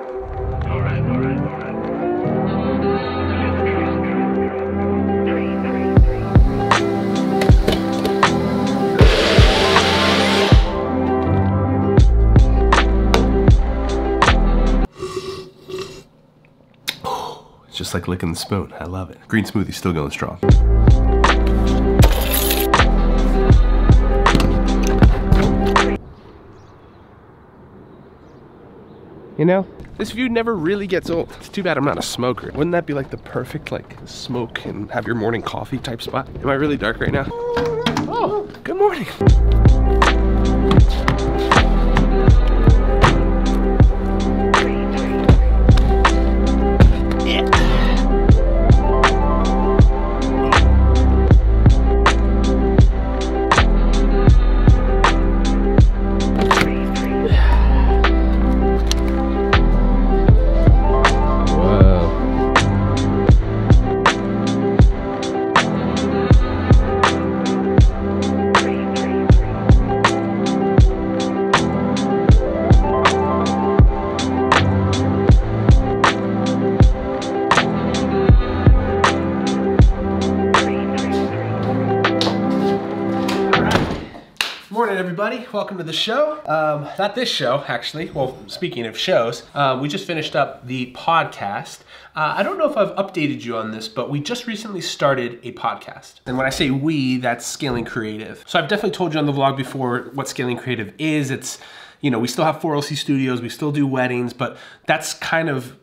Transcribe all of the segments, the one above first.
It's just like licking the spoon. I love it. Green smoothie's still going strong. You know, this view never really gets old. It's too bad I'm not a smoker. Wouldn't that be like the perfect like smoke and have your morning coffee type spot? Am I really dark right now? Oh, good morning. Morning everybody, welcome to the show. Not this show actually, well speaking of shows, we just finished up the podcast. I don't know if I've updated you on this, but we just recently started a podcast. And when I say we, that's Scaling Creative. So I've definitely told you on the vlog before what Scaling Creative is. It's, you know, we still have 4LC studios, we still do weddings, but that's kind of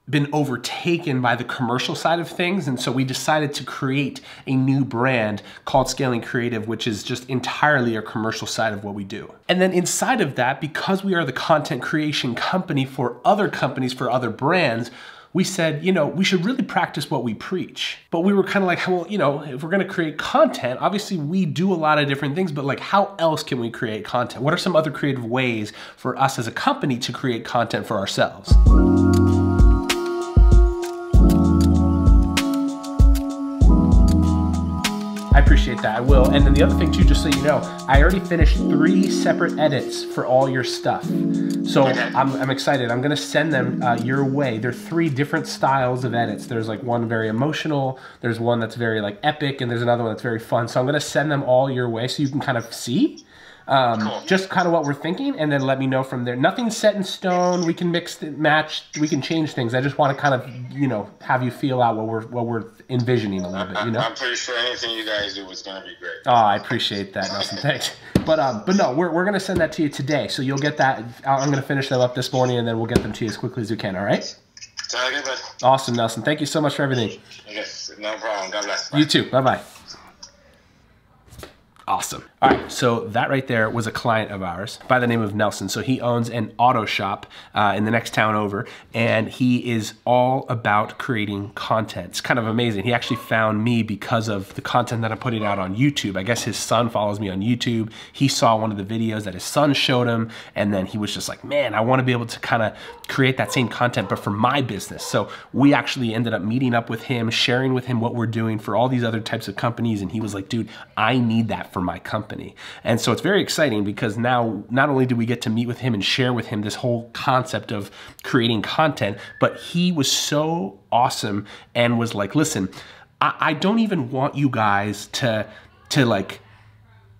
been overtaken by the commercial side of things. And so we decided to create a new brand called Scaling Creative, which is just entirely a commercial side of what we do. And then inside of that, because we are the content creation company for other companies, for other brands, we said, you know, we should really practice what we preach. But we were kind of like, well, you know, if we're gonna create content, obviously we do a lot of different things, but like how else can we create content? What are some other creative ways for us as a company to create content for ourselves? I appreciate that, I will. And then the other thing too, just so you know, I already finished 3 separate edits for all your stuff. So I'm excited, I'm gonna send them your way. There are 3 different styles of edits. There's like one very emotional, there's one that's very like epic, and there's another one that's very fun. So I'm gonna send them all your way so you can kind of see. Cool. Just kind of what we're thinking, and then let me know from there. Nothing's set in stone. We can mix, match, we can change things. I just want to kind of, you know, have you feel out what we're envisioning a little bit. You know, I'm pretty sure anything you guys do is gonna be great. Oh, I appreciate that, Nelson. Thanks. But no, we're gonna send that to you today, so you'll get that. I'm gonna finish them up this morning, and then we'll get them to you as quickly as we can. All right? Sounds good, bud. Awesome, Nelson. Thank you so much for everything. Yes, no problem. God bless. Bye. You too. Bye bye. Awesome. All right, so that right there was a client of ours by the name of Nelson. So he owns an auto shop in the next town over, and he is all about creating content. It's kind of amazing. He actually found me because of the content that I'm putting out on YouTube. I guess his son follows me on YouTube. He saw one of the videos that his son showed him, and then he was just like, man, I want to be able to kind of create that same content, but for my business. So we actually ended up meeting up with him, sharing with him what we're doing for all these other types of companies, and he was like, dude, I need that for my company. And so it's very exciting because now not only do we get to meet with him and share with him this whole concept of creating content, but he was so awesome and was like, listen, I don't even want you guys to like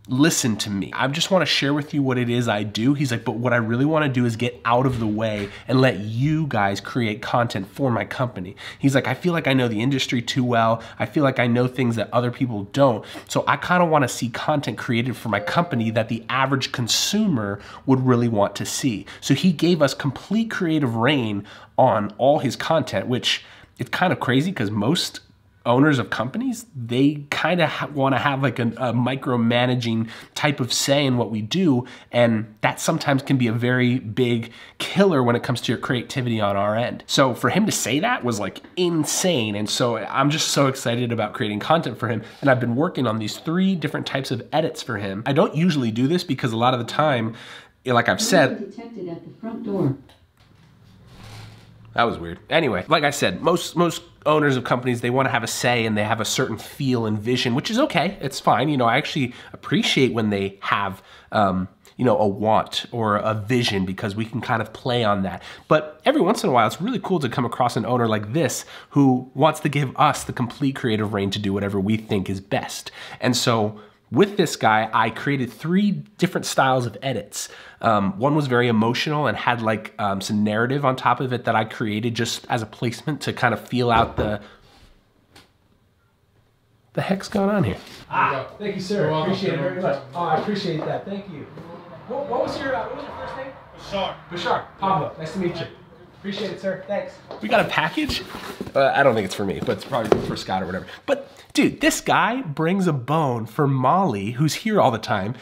listen to me. I just want to share with you what it is I do. He's like, but what I really want to do is get out of the way and let you guys create content for my company. He's like, I feel like I know the industry too well. I feel like I know things that other people don't. So I kind of want to see content created for my company that the average consumer would really want to see. So he gave us complete creative reign on all his content, which it's kind of crazy because most owners of companies, they kind of want to have like a micromanaging type of say in what we do, and that sometimes can be a very big killer when it comes to your creativity on our end. So for him to say that was like insane, and so I'm just so excited about creating content for him, and I've been working on these 3 different types of edits for him. I don't usually do this because a lot of the time, like I've said, detected at the front door. That was weird. Anyway, like I said, most owners of companies, they want to have a say and they have a certain feel and vision, which is okay. It's fine. You know, I actually appreciate when they have, you know, a want or a vision, because we can kind of play on that. But every once in a while, it's really cool to come across an owner like this who wants to give us the complete creative reign to do whatever we think is best. And so with this guy, I created 3 different styles of edits. One was very emotional and had like some narrative on top of it that I created just as a placement to kind of feel out the heck's going on here. Thank you, sir. Appreciate it very much. Oh, I appreciate that. Thank you. What was your first name? Bashar. Bashar. Pablo. Nice to meet you. Appreciate it, sir. Thanks. We got a package? I don't think it's for me, but it's probably for Scott or whatever. But dude, this guy brings a bone for Molly, who's here all the time.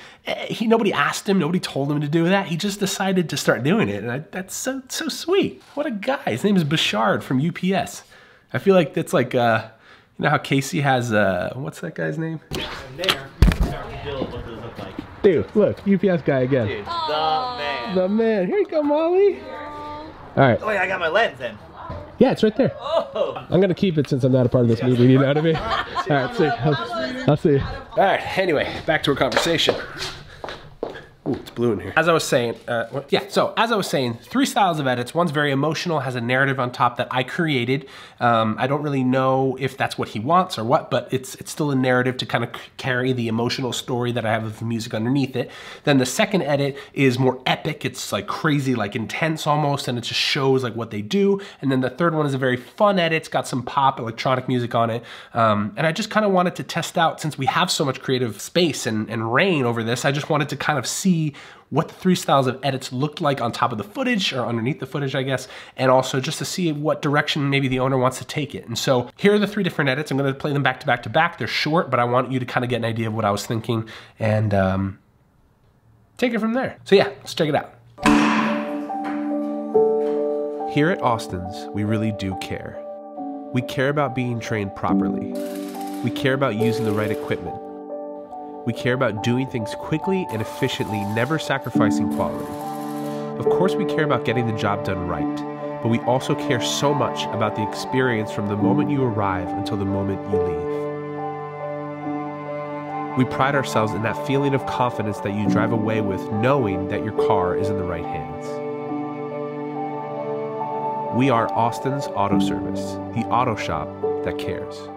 Nobody asked him, nobody told him to do that. He just decided to start doing it, and that's so sweet. What a guy. His name is Bashard from UPS. I feel like that's like, you know how Casey has, what's that guy's name? Dude, look, UPS guy again. Dude, the man. The man. Here you go, Molly. All right. Oh, wait, I got my lens in. Yeah, it's right there. Oh. I'm gonna keep it since I'm not a part of this meeting, you know what I mean? All right, see. I'll see you. All right, anyway, back to our conversation. Ooh, it's blue in here. As I was saying, as I was saying, 3 styles of edits. One's very emotional, has a narrative on top that I created. I don't really know if that's what he wants or what, but it's still a narrative to kind of carry the emotional story that I have of the music underneath it. Then the second edit is more epic. It's like crazy, like intense almost, and it just shows like what they do. And then the third one is a very fun edit. It's got some pop electronic music on it. And I just kind of wanted to test out, since we have so much creative space and reign over this, I just wanted to kind of see what the 3 styles of edits looked like on top of the footage, or underneath the footage, I guess, and also just to see what direction maybe the owner wants to take it. And so here are the 3 different edits. I'm gonna play them back to back to back. They're short, but I want you to kind of get an idea of what I was thinking and take it from there. So yeah, let's check it out. Here at Austin's, we really do care. We care about being trained properly. We care about using the right equipment. We care about doing things quickly and efficiently, never sacrificing quality. Of course, we care about getting the job done right, but we also care so much about the experience from the moment you arrive until the moment you leave. We pride ourselves in that feeling of confidence that you drive away with, knowing that your car is in the right hands. We are Austin's Auto Service, the auto shop that cares.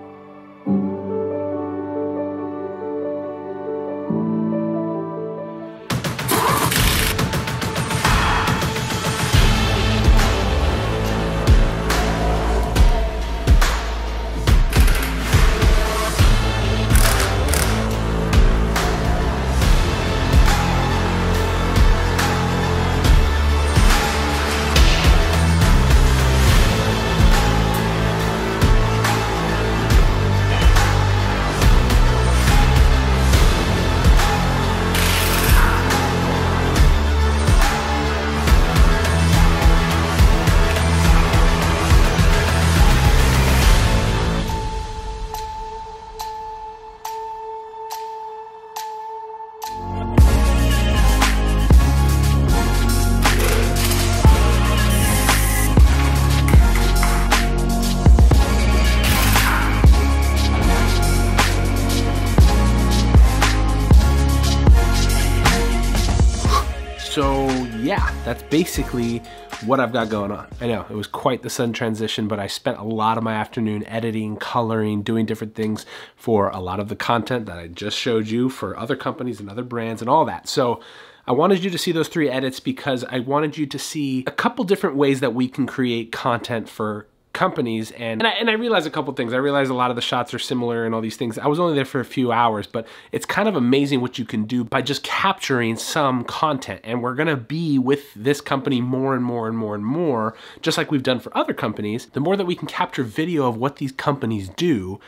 So yeah, that's basically what I've got going on. I know, it was quite the sudden transition, but I spent a lot of my afternoon editing, coloring, doing different things for a lot of the content that I just showed you for other companies and other brands and all that. So I wanted you to see those 3 edits because I wanted you to see a couple different ways that we can create content for companies, and I realized a couple things. I realized a lot of the shots are similar and all these things. I was only there for a few hours, but it's kind of amazing what you can do by just capturing some content. And we're gonna be with this company more and more and more and more, just like we've done for other companies. The more that we can capture video of what these companies do,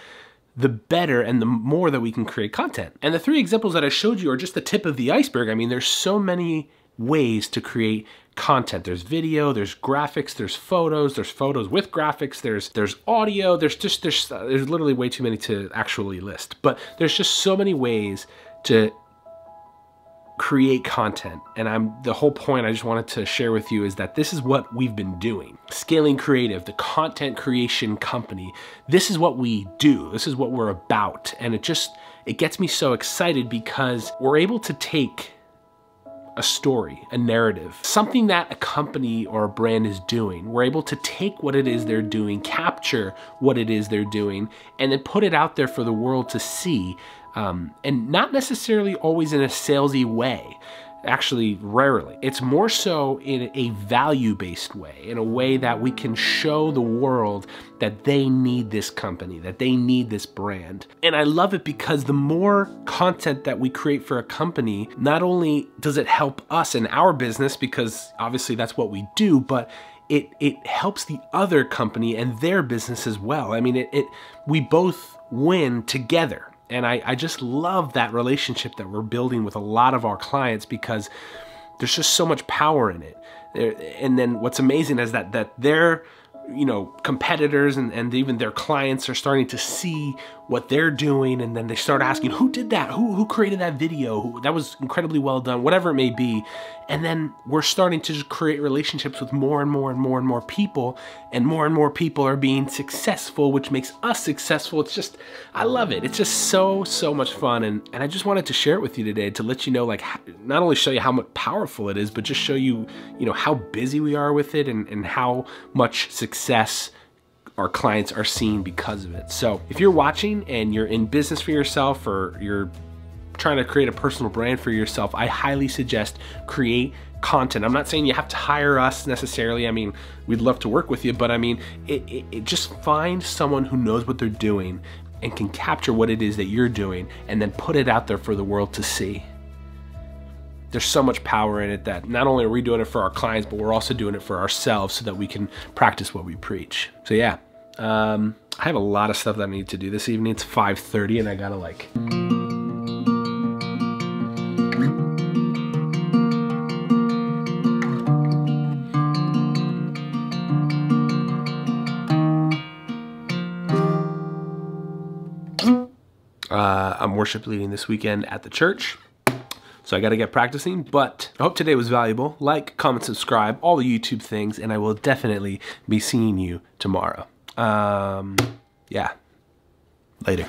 the better and the more that we can create content. And the 3 examples that I showed you are just the tip of the iceberg. I mean, there's so many ways to create content. There's video, there's graphics, there's photos with graphics, there's audio, there's literally way too many to actually list. But there's just so many ways to create content. And the whole point I just wanted to share with you is that this is what we've been doing. Scaling Creative, the content creation company. This is what we do. This is what we're about. And it gets me so excited because we're able to take a story, a narrative, something that a company or a brand is doing. We're able to take what it is they're doing, capture what it is they're doing, and then put it out there for the world to see, and not necessarily always in a salesy way. Actually, rarely. It's more so in a value-based way, in a way that we can show the world that they need this company, that they need this brand. And I love it because the more content that we create for a company, not only does it help us in our business, because obviously that's what we do, but it helps the other company and their business as well. I mean, we both win together. And I just love that relationship that we're building with a lot of our clients, because there's just so much power in it. And then what's amazing is that their competitors and even their clients are starting to see what they're doing, and then they start asking, who did that? Who created that video? That was incredibly well done, whatever it may be. And then we're starting to just create relationships with more and more and more and more people, and more people are being successful, which makes us successful. It's just, I love it. It's just so much fun. And I just wanted to share it with you today to let you know, like, not only show you how much powerful it is, but just show you, how busy we are with it, and how much success our clients are seeing because of it. So if you're watching and you're in business for yourself, or you're trying to create a personal brand for yourself, I highly suggest create content. I'm not saying you have to hire us necessarily. I mean, we'd love to work with you, but I mean, just find someone who knows what they're doing and can capture what it is that you're doing, and then put it out there for the world to see. There's so much power in it that not only are we doing it for our clients, but we're also doing it for ourselves so that we can practice what we preach. So yeah, I have a lot of stuff that I need to do this evening. It's 5:30 and I gotta I'm worship leading this weekend at the church. So I gotta get practicing, but I hope today was valuable. Like, comment, subscribe, all the YouTube things, and I will definitely be seeing you tomorrow. Yeah, later.